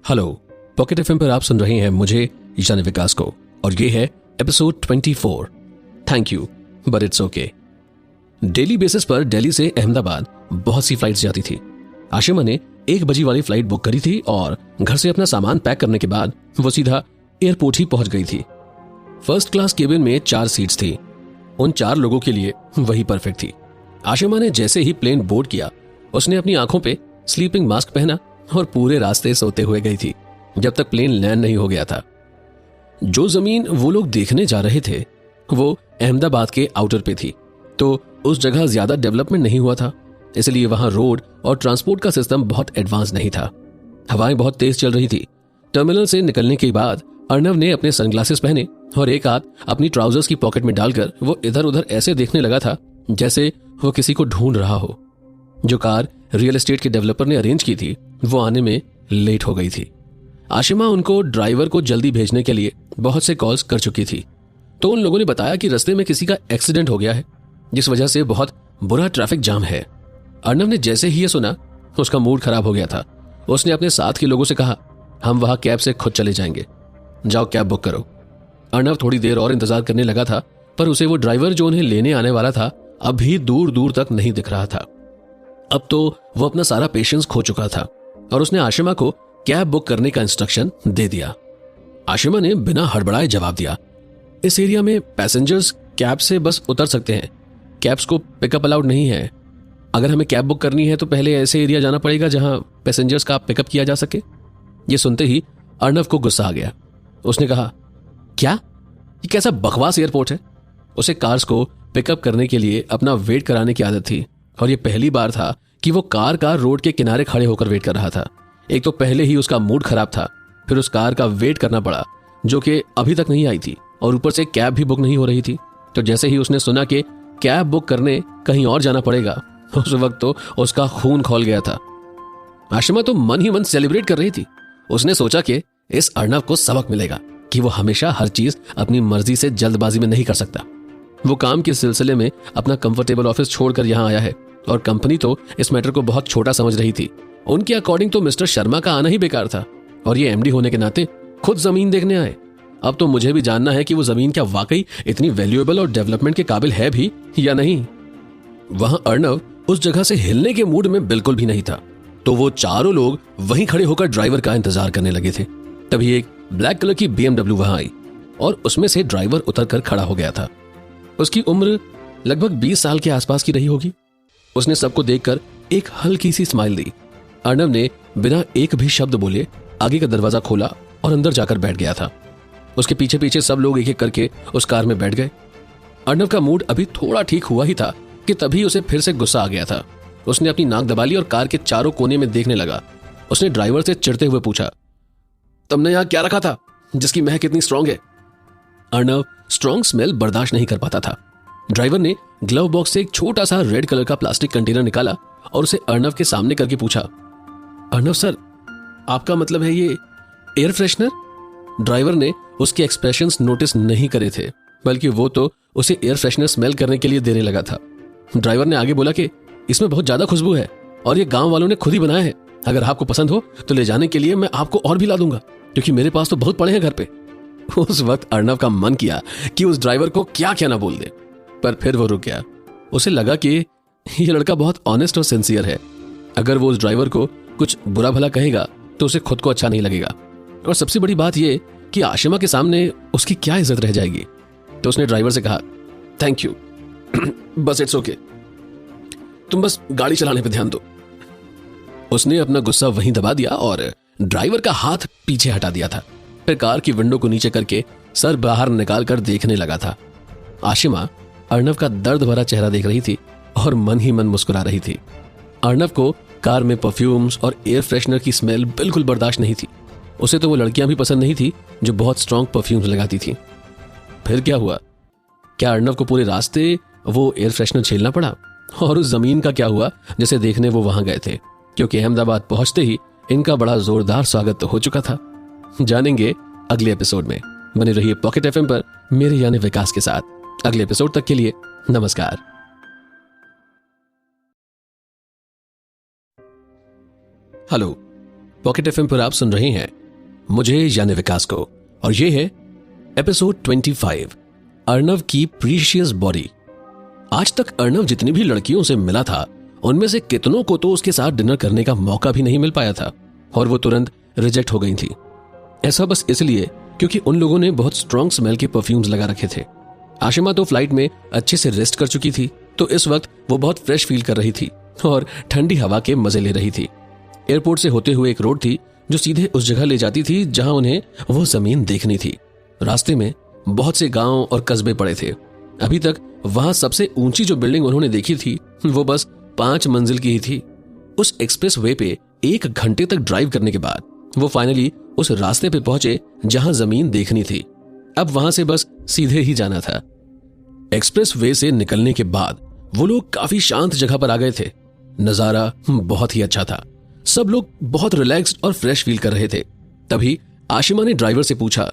Hello, pocket FM पर आप सुन रहे हैं मुझे यानी विकास को, और ये है episode 24। Thank you but it's okay. Daily basis पर दिल्ली से अहमदाबाद बहुत सी फ्लाइट्स जाती थी। आशिमा ने 1 बजे वाली फ्लाइट बुक करी थी और घर से अपना सामान पैक करने के बाद वो सीधा एयरपोर्ट ही पहुंच गई थी। फर्स्ट क्लास केबिन में 4 सीट्स थी। उन 4 लोगों के लिए वही परफेक्ट थी। आशिमा ने जैसे ही प्लेन बोर्ड किया, उसने अपनी आंखों पे स्लीपिंग मास्क पहना और पूरे रास्ते सोते हुए गई थी जब तक प्लेन लैंड नहीं हो गया था। जो जमीन वो लोग देखने जा रहे थे वो अहमदाबाद के आउटर पे थी, तो उस जगह ज्यादा डेवलपमेंट नहीं हुआ था, इसलिए वहां रोड और ट्रांसपोर्ट का सिस्टम बहुत एडवांस नहीं था। हवाएं बहुत तेज चल रही थी। टर्मिनल से निकलने के बाद अर्णव ने अपने सनग्लासेस पहने और एक हाथ अपनी ट्राउजर्स की पॉकेट में डालकर वो इधर उधर ऐसे देखने लगा था जैसे वो किसी को ढूंढ रहा हो। जो कार रियल एस्टेट के डेवलपर ने अरेंज की थी वो आने में लेट हो गई थी। आशिमा उनको ड्राइवर को जल्दी भेजने के लिए बहुत से कॉल्स कर चुकी थी, तो उन लोगों ने बताया कि रास्ते में किसी का एक्सीडेंट हो गया है, जिस वजह से बहुत बुरा ट्रैफिक जाम है। अर्णव ने जैसे ही ये सुना उसका मूड खराब हो गया था। उसने अपने साथ के लोगों से कहा, हम वहां कैब से खुद चले जाएंगे, जाओ कैब बुक करो। अर्णव थोड़ी देर और इंतजार करने लगा था, पर उसे वो ड्राइवर जो उन्हें लेने आने वाला था अभी दूर दूर तक नहीं दिख रहा था। अब तो वो अपना सारा पेशेंस खो चुका था और उसने आशिमा को कैब बुक करने का इंस्ट्रक्शन दे दिया। आशिमा ने बिना हड़बड़ाए जवाब दिया, इस एरिया में पैसेंजर्स कैब से बस उतर सकते हैं, कैब्स को पिकअप अलाउड नहीं है। अगर हमें कैब बुक करनी है तो पहले ऐसे एरिया जाना पड़ेगा जहां पैसेंजर्स का पिकअप किया जा सके। ये सुनते ही अर्णव को गुस्सा आ गया। उसने कहा, क्या ये कैसा बकवास एयरपोर्ट है। उसे कार्स को पिकअप करने के लिए अपना वेट कराने की आदत थी और ये पहली बार था कि वो कार रोड के किनारे खड़े होकर वेट कर रहा था। एक तो पहले ही उसका मूड खराब था, फिर उस कार का वेट करना पड़ा जो कि अभी तक नहीं आई थी, और ऊपर से कैब भी बुक नहीं हो रही थी। तो जैसे ही उसने सुना कि कैब बुक करने कहीं और जाना पड़ेगा, उस वक्त तो उसका खून खौल गया था। आशिमा तो मन ही मन सेलिब्रेट कर रही थी। उसने सोचा कि इस अर्णव को सबक मिलेगा कि वो हमेशा हर चीज अपनी मर्जी से जल्दबाजी में नहीं कर सकता। वो काम के सिलसिले में अपना कंफर्टेबल ऑफिस छोड़कर यहाँ आया है और कंपनी तो इस मैटर को बहुत छोटा समझ रही थी। उनके अकॉर्डिंग तो मिस्टर शर्मा का आना ही बेकार था, और ये एमडी होने के नाते खुद जमीन देखने आए। अब तो मुझे भी जानना है कि वो जमीन क्या वाकई इतनी वैल्यूएबल और डेवलपमेंट के काबिल है भी या नहीं। वहां अर्णव उस जगह से हिलने के मूड में बिल्कुल भी नहीं था, तो वो चारों लोग वहीं खड़े होकर ड्राइवर का इंतजार करने लगे थे। तभी एक ब्लैक कलर की BMW वहां आई और उसमें से ड्राइवर उतरकर खड़ा हो गया था। उसकी उम्र लगभग 20 साल के आसपास की रही होगी। उसने सबको देखकर एक हल्की सी स्माइल दी। अर्णव ने बिना एक भी शब्द बोले आगे का दरवाजा खोला और अंदर जाकर बैठ गया था। उसके पीछे पीछे सब लोग एक एक करके उस कार में बैठ गए। अर्णव का मूड अभी थोड़ा ठीक हुआ ही था कि तभी उसे फिर से गुस्सा आ गया था। उसने अपनी नाक दबा ली और कार के चारों कोने में देखने लगा। उसने ड्राइवर से चिढ़ते हुए पूछा, तुमने यहां क्या रखा था जिसकी महक इतनी स्ट्रांग है। अर्णव स्ट्रांग स्मेल बर्दाश्त नहीं कर पाता था। ड्राइवर ने ग्लव बॉक्स से एक छोटा सा रेड कलर का प्लास्टिक कंटेनर निकाला और उसे अर्णव के सामने करके पूछा, अर्णव सर, आपका मतलब है ये एयर फ्रेशनर? ड्राइवर ने उसके एक्सप्रेशंस नोटिस नहीं करे थे, बल्कि वो तो उसे एयर फ्रेशनर स्मेल करने के लिए देने लगा था। ड्राइवर ने आगे बोला कि इसमें बहुत ज्यादा खुशबू है और ये गांव वालों ने खुद ही बनाया है। अगर आपको पसंद हो तो ले जाने के लिए मैं आपको और भी ला दूंगा, क्योंकि मेरे पास तो बहुत पड़े हैं घर पे। उस वक्त अर्णव का मन किया कि उस ड्राइवर को क्या क्या ना बोल दे, पर फिर वो रुक गया। उसे लगा कि ये लड़का बहुत ऑनेस्ट और सिंसियर है। अगर वो उस ड्राइवर को कुछ बुरा भला कहेगा तो उसे खुद को अच्छा नहीं लगेगा, और सबसे बड़ी बात यह कि आशिमा के सामने उसकी क्या इज्जत रह जाएगी। तो उसने ड्राइवर से कहा, थैंक यू बस इट्स ओके, तुम बस गाड़ी चलाने पे ध्यान दो। उसने अपना गुस्सा वहीं दबा दिया और ड्राइवर का हाथ पीछे हटा दिया था। फिर कार की विंडो को नीचे करके सर बाहर निकालकर देखने लगा था। आशिमा अर्णव का दर्द भरा चेहरा देख रही थी और मन ही मन मुस्कुरा रही थी। अर्णव को कार में परफ्यूम्स और एयर फ्रेशनर की स्मेल बिल्कुल बर्दाश्त नहीं थी। उसे तो वो लड़कियां भी पसंद नहीं थी जो बहुत स्ट्रॉन्ग परफ्यूम्स लगाती थी। फिर क्या हुआ? क्या अर्णव को पूरे रास्ते वो एयर फ्रेशनर झेलना पड़ा? और उस जमीन का क्या हुआ जिसे देखने वो वहां गए थे? क्योंकि अहमदाबाद पहुंचते ही इनका बड़ा जोरदार स्वागत तो हो चुका था। जानेंगे अगले एपिसोड में। बने रहिए पॉकेट एफएम पर मेरे यानी विकास के साथ। अगले एपिसोड तक के लिए नमस्कार। हेलो, पॉकेट एफएम पर आप सुन रहे हैं मुझे यानी विकास को, और ये है एपिसोड 25, अर्नव की प्रीशियस बॉडी। आज तक अर्नव जितनी भी लड़कियों से मिला था उनमें से कितनों को तो उसके साथ डिनर करने का मौका भी नहीं मिल पाया था और वो तुरंत रिजेक्ट हो गई थी। ऐसा बस इसलिए क्योंकि उन लोगों ने बहुत स्ट्रॉन्ग स्मेल के परफ्यूम्स लगा रखे थे। आशिमा तो फ्लाइट में अच्छे से रेस्ट कर चुकी थी, तो इस वक्त वो बहुत फ्रेश फील कर रही थी और ठंडी हवा के मजे ले रही थी। एयरपोर्ट से होते हुए एक रोड थी जो सीधे उस जगह ले जाती थी जहां उन्हें वो जमीन देखनी थी। रास्ते में बहुत से गांव और कस्बे पड़े थे। अभी तक वहां सबसे ऊंची जो बिल्डिंग उन्होंने देखी थी वो बस 5 मंजिल की ही थी। उस एक्सप्रेस वे पे 1 घंटे तक ड्राइव करने के बाद वो फाइनली उस रास्ते पे पहुंचे जहां जमीन देखनी थी। अब वहां से बस सीधे ही जाना था। एक्सप्रेस वे से निकलने के बाद वो लोग काफी शांत जगह पर आ गए थे। नजारा बहुत ही अच्छा था। सब लोग बहुत रिलैक्स्ड और फ्रेश फील कर रहे थे। तभी आशिमा ने ड्राइवर से पूछा,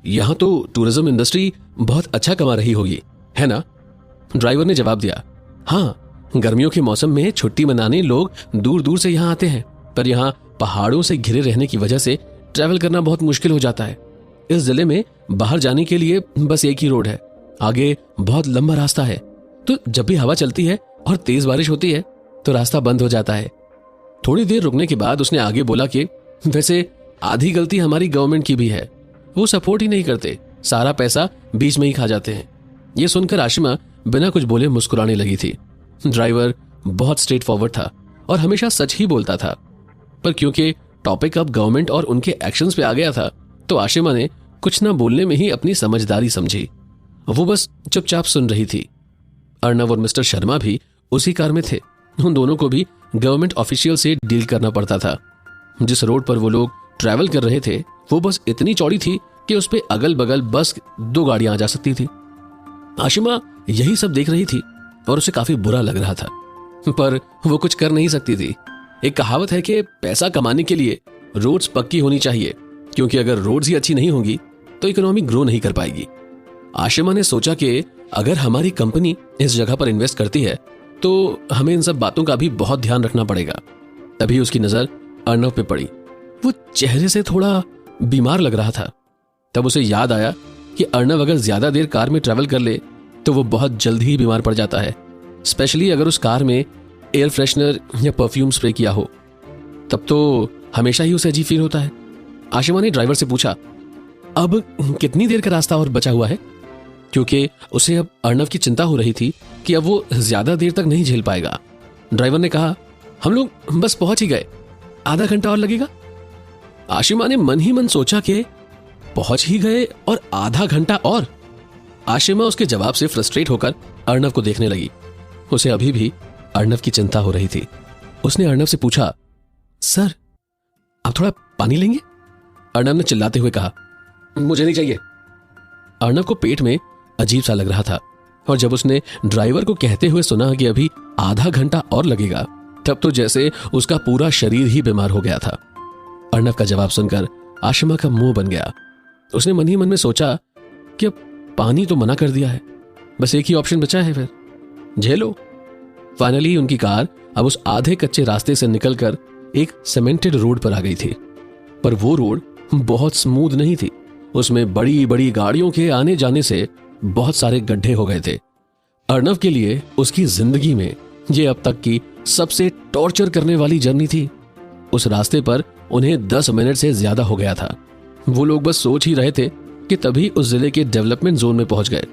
यहां तो टूरिज्म इंडस्ट्री बहुत अच्छा कमा रही होगी, है ना? ड्राइवर ने जवाब दिया, हाँ, गर्मियों के मौसम में छुट्टी मनाने लोग दूर दूर से यहाँ आते हैं, पर यहाँ पहाड़ों से घिरे रहने की वजह से ट्रैवल करना बहुत मुश्किल हो जाता है। इस जिले में बाहर जाने के लिए बस एक ही रोड है, आगे बहुत लंबा रास्ता है, तो जब भी हवा चलती है और तेज बारिश होती है तो रास्ता बंद हो जाता है। थोड़ी देर रुकने के बाद उसने आगे बोला कि वैसे आधी गलती हमारी गवर्नमेंट की भी है, वो सपोर्ट ही नहीं करते, सारा पैसा बीच में ही खा जाते हैं। ये सुनकर आशिमा बिना कुछ बोले मुस्कुराने लगी थी। ड्राइवर बहुत स्ट्रेट फॉरवर्ड था और हमेशा सच ही बोलता था, पर क्योंकि टॉपिक अब गवर्नमेंट और उनके एक्शंस पे आ गया था तो आशिमा ने कुछ ना बोलने में ही अपनी समझदारी समझी। वो बस चुपचाप सुन रही थी। अर्नव और मिस्टर शर्मा भी उसी कार में थे। उन दोनों को भी गवर्नमेंट ऑफिशियल से डील करना पड़ता था। जिस रोड पर वो लोग ट्रैवल कर रहे थे वो बस इतनी चौड़ी थी कि उस पे अगल बगल बस 2 गाड़ियां आ जा सकती थी। आशिमा यही सब देख रही थी और उसे काफी बुरा लग रहा था, पर वो कुछ कर नहीं सकती थी। एक कहावत है कि पैसा कमाने के लिए रोड्स पक्की होनी चाहिए, क्योंकि अगर रोड्स ही अच्छी नहीं होंगी तो इकोनॉमी ग्रो नहीं कर पाएगी। आशिमा ने सोचा कि अगर हमारी कंपनी इस जगह पर इन्वेस्ट करती है तो हमें इन सब बातों का भी बहुत ध्यान रखना पड़ेगा। तभी उसकी नजर अर्नव पे पड़ी। वो चेहरे से थोड़ा बीमार लग रहा था। तब उसे याद आया कि अर्नव अगर ज्यादा देर कार में ट्रैवल कर ले तो वो बहुत जल्द ही बीमार पड़ जाता है, स्पेशली अगर उस कार में एयर फ्रेशनर या परफ्यूम स्प्रे किया हो, तब तो हमेशा ही उसे अजीब फील होता है। आशिमा ने ड्राइवर से पूछा, अब कितनी देर का रास्ता और बचा हुआ है? क्योंकि उसे अब अर्नव की चिंता हो रही थी कि अब वो ज्यादा देर तक नहीं झेल पाएगा। ड्राइवर ने कहा, हम लोग बस पहुंच ही गए, आधा घंटा और लगेगा। आशिमा ने मन ही मन सोचा कि पहुंच ही गए और आधा घंटा और। आशिमा उसके जवाब से फ्रस्ट्रेट होकर अर्नव को देखने लगी। उसे अभी भी अर्नव की चिंता हो रही थी। उसने अर्नव से पूछा, सर आप थोड़ा पानी लेंगे? अर्नव ने चिल्लाते हुए कहा, मुझे नहीं चाहिए। अर्नव को पेट में अजीब सा लग रहा था और जब उसने ड्राइवर को कहते हुए सुना कि अभी आधा घंटा और लगेगा, तब तो जैसे उसका पूरा शरीर ही बीमार हो गया था। अर्नव का जवाब सुनकर आशिमा का मुंह बन गया। उसने मन ही मन में सोचा कि अब पानी तो मना कर दिया है, बस एक ही ऑप्शन बचा है, फिर झेलो। फाइनली उनकी कार अब उस आधे कच्चे रास्ते से निकलकर एक सीमेंटेड रोड पर आ गई थी, पर वो रोड बहुत स्मूथ नहीं थी। उसमें बड़ी बड़ी गाड़ियों के आने जाने से बहुत सारे गड्ढे हो गए थे। अर्नव के लिए उसकी जिंदगी में ये अब तक की सबसे टॉर्चर करने वाली जर्नी थी। उस रास्ते पर उन्हें 10 मिनट से ज्यादा हो गया था। वो लोग बस सोच ही रहे थे कि तभी उस जिले के डेवलपमेंट जोन में पहुंच गए।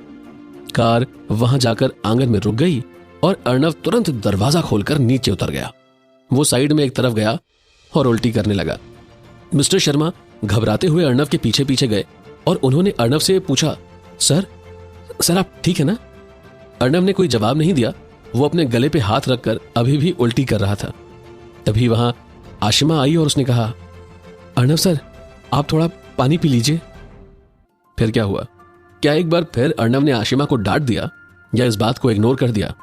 कार वहां जाकर आंगन में रुक गई और अर्नव तुरंत दरवाजा खोलकर नीचे उतर गया। वो साइड में एक तरफ गया और उल्टी करने लगा। मिस्टर शर्मा घबराते हुए अर्नव के पीछे पीछे गए और उन्होंने अर्नव से पूछा, सर आप ठीक है ना? अर्नव ने कोई जवाब नहीं दिया। वो अपने गले पे हाथ रखकर अभी भी उल्टी कर रहा था। तभी वहां आशिमा आई और उसने कहा, अर्नव सर आप थोड़ा पानी पी लीजिए। फिर क्या हुआ? क्या एक बार फिर अर्नव ने आशिमा को डांट दिया या इस बात को इग्नोर कर दिया?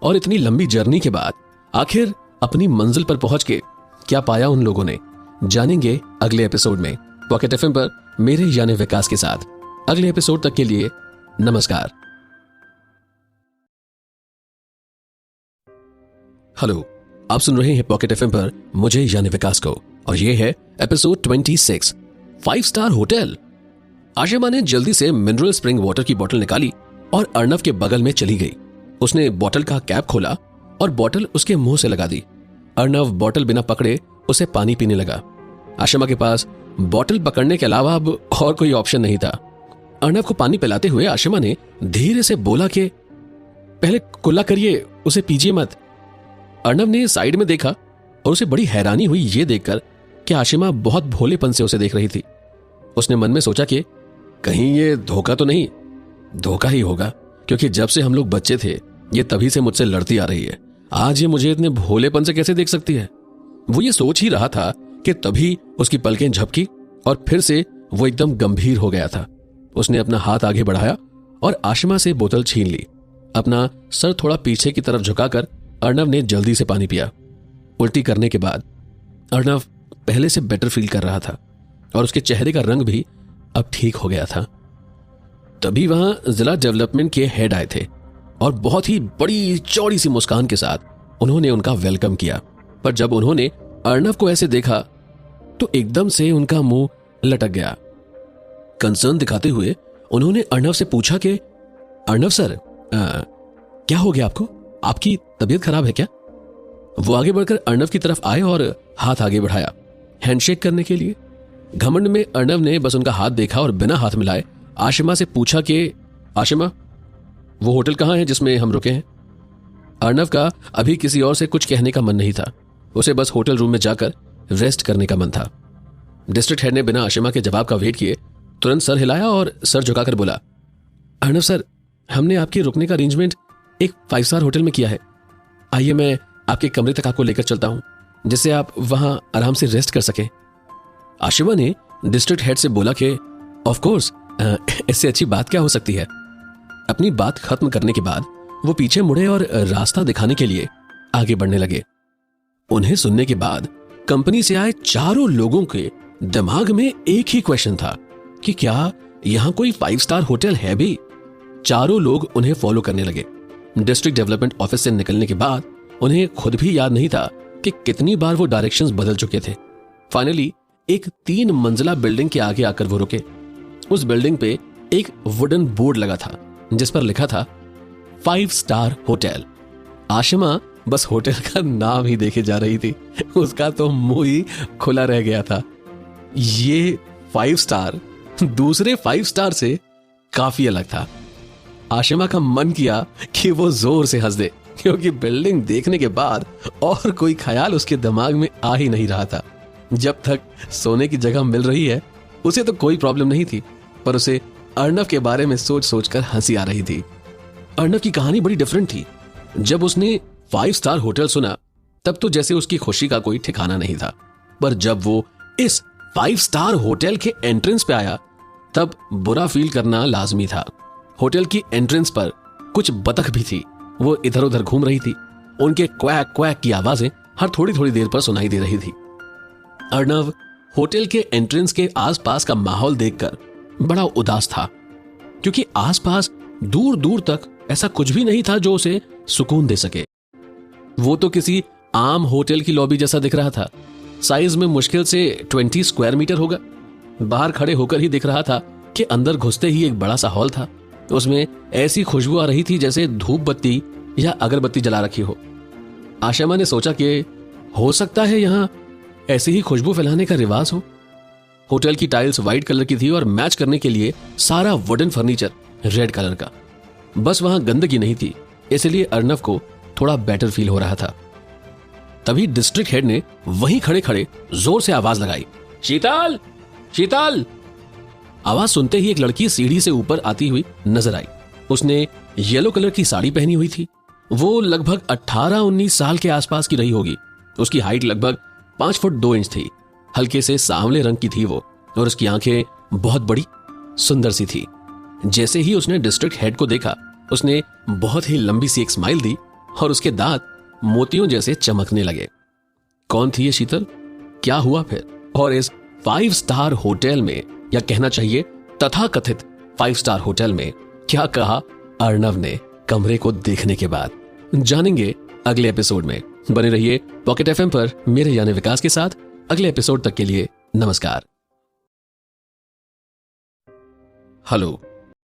और इतनी लंबी जर्नी के बाद आखिर अपनी मंजिल पर पहुंच के क्या पाया उन लोगों ने, जानेंगे अगले एपिसोड में पॉकेट एफएम पर मेरे यानी विकास के साथ। अगले एपिसोड तक के लिए नमस्कार। हेलो, आप सुन रहे हैं पॉकेट एफएम पर मुझे यानी विकास को, और ये है एपिसोड 26, 5 स्टार होटल। आशिमा ने जल्दी से मिनरल स्प्रिंग वाटर की बोतल निकाली और अर्नव के बगल में चली गई। उसने बोतल का कैप खोला और बोतल उसके मुंह से लगा दी। अर्नव बोतल बिना पकड़े उसे पानी पीने लगा। आशिमा के पास बोतल पकड़ने के अलावा अब और कोई ऑप्शन नहीं था। अर्नव को पानी पिलाते हुए आशिमा ने धीरे से बोला कि पहले कुल्ला करिए, उसे पीजिए मत। अर्नव ने साइड में देखा और उसे बड़ी हैरानी हुई ये देखकर कि आशिमा बहुत भोलेपन से उसे देख रही थी। उसने मन में सोचा कि कहीं ये धोखा तो नहीं। धोखा ही होगा, क्योंकि जब से हम लोग बच्चे थे ये तभी से मुझसे लड़ती आ रही है। आज ये मुझे इतने भोलेपन से कैसे देख सकती है। वो ये सोच ही रहा था कि तभी उसकी पलकें झपकी और फिर से वो एकदम गंभीर हो गया था। उसने अपना हाथ आगे बढ़ाया और आशिमा से बोतल छीन ली। अपना सर थोड़ा पीछे की तरफ झुकाकर अर्नव ने जल्दी से पानी पिया। उल्टी करने के बाद अर्नव पहले से बेटर फील कर रहा था और उसके चेहरे का रंग भी अब ठीक हो गया था। तभी वहां जिला डेवलपमेंट के हेड आए थे और बहुत ही बड़ी चौड़ी सी मुस्कान के साथ उन्होंने उनका वेलकम किया। पर जब उन्होंने अर्नव को ऐसे देखा तो एकदम से उनका मुंह लटक गया। कंसर्न दिखाते हुए उन्होंने अर्नव से पूछा कि अर्नव सर, क्या हो गया आपको? आपकी तबीयत खराब है क्या? वो आगे बढ़कर अर्नव की तरफ आए और हाथ आगे बढ़ाया हैंडशेक करने के लिए। घमंड में अर्नव ने बस उनका हाथ देखा और बिना हाथ मिलाए आशिमा से पूछा कि आशिमा, वो होटल कहाँ है जिसमें हम रुके हैं? अर्नव का अभी किसी और से कुछ कहने का मन नहीं था। उसे बस होटल रूम में जाकर रेस्ट करने का मन था। डिस्ट्रिक्ट हेड ने बिना आशिमा के जवाब का वेट किए तुरंत सर हिलाया और सर झुकाकर बोला, अर्नव सर, हमने आपके रुकने का अरेंजमेंट एक 5 स्टार होटल में किया है। आइए मैं आपके कमरे तक आपको लेकर चलता हूं, जिससे आप वहां आराम से रेस्ट कर सके। आशिमा ने डिस्ट्रिक्ट हेड से बोला कि ऑफ कोर्स, इससे अच्छी बात क्या हो सकती है। अपनी बात खत्म करने के बाद वो पीछे मुड़े और रास्ता दिखाने के लिए आगे बढ़ने लगे। उन्हें सुनने के बाद कंपनी से आए चारों लोगों के दिमाग में एक ही क्वेश्चन था कि क्या यहां कोई 5 स्टार होटल है भी। चारों लोग उन्हें फॉलो करने लगे। डिस्ट्रिक्ट डेवलपमेंट ऑफिस से निकलने के बाद उन्हें खुद भी याद नहीं था कि कितनी बार वो डायरेक्शंस बदल चुके थे। फाइनली एक 3 मंजिला बिल्डिंग के आगे आकर वो रुके। उस बिल्डिंग पे एक वुडन बोर्ड लगा था जिस पर लिखा था 5 स्टार होटल। आशिमा बस होटल का नाम ही देखे जा रही थी। उसका तो मुंह ही खुला रह गया था। ये 5 स्टार दूसरे 5 स्टार से काफी अलग था। आशिमा का मन किया कि वो जोर से हंस दे, क्योंकि बिल्डिंग देखने के बाद और कोई ख्याल उसके दिमाग में आ ही नहीं रहा था। जब तक सोने की जगह मिल रही है उसे तो कोई प्रॉब्लम नहीं थी, पर उसे अर्नव के बारे में सोच सोचकर हंसी आ रही थी। अर्नव की कहानी बड़ी डिफरेंट थी। जब उसने 5 स्टार होटल सुना तब तो जैसे उसकी खुशी का कोई ठिकाना नहीं था, पर जब वो इस 5 स्टार होटल के एंट्रेंस पे आया तब बुरा फील करना लाजमी था। होटल की एंट्रेंस पर कुछ बतख भी थी। वो इधर उधर घूम रही थी। उनके क्वैक क्वैक की आवाजें हर थोड़ी थोड़ी देर पर सुनाई दे रही थी। अर्नव होटल के एंट्रेंस के आसपास का माहौल देखकर बड़ा उदास था, क्योंकि आसपास दूर दूर तक ऐसा कुछ भी नहीं था जो उसे सुकून दे सके। वो तो किसी आम होटल की लॉबी जैसा दिख रहा था। साइज में मुश्किल से 20 स्क्वायर मीटर होगा। बाहर खड़े होकर ही दिख रहा था कि अंदर घुसते ही एक बड़ा सा हॉल था। उसमें ऐसी खुशबू आ रही थी जैसे धूप बत्ती या अगरबत्ती जला रखी हो। आशिमा ने सोचा कि हो सकता है यहां ऐसी ही खुशबू फैलाने का रिवाज हो। होटल की टाइल्स व्हाइट कलर की थी और मैच करने के लिए सारा वुडन फर्नीचर रेड कलर का। बस वहां गंदगी नहीं थी, इसलिए अर्नव को थोड़ा बेटर फील हो रहा था। तभी डिस्ट्रिक्ट हेड ने वहीं खड़े खड़े जोर से आवाज लगाई, शीतल, शीतल। आवाज सुनते ही एक लड़की सीढ़ी से ऊपर आती हुई नजर आई। उसने येलो कलर की साड़ी पहनी हुई थी। वो लगभग 18-19 साल के आसपास की रही होगी। उसकी हाइट लगभग 5 फुट 2 इंच थी। हल्के से सांवले रंग की थी वो, और उसकी आंखें बहुत बड़ी सुंदर सी थी। जैसे ही उसने डिस्ट्रिक्ट हेड को देखा उसने बहुत ही लंबी सी एक स्माइल दी और उसके दांत मोतियों जैसे चमकने लगे। कौन थी ये शीतल? क्या हुआ फिर? और इस 5 स्टार होटल में, या कहना चाहिए तथाकथित 5 स्टार होटल में, क्या कहा अर्नव ने कमरे को देखने के बाद? जानेंगे अगले एपिसोड में। बने रहिए पॉकेट एफएम पर मेरे यानी विकास के साथ। अगले एपिसोड तक के लिए नमस्कार। हेलो,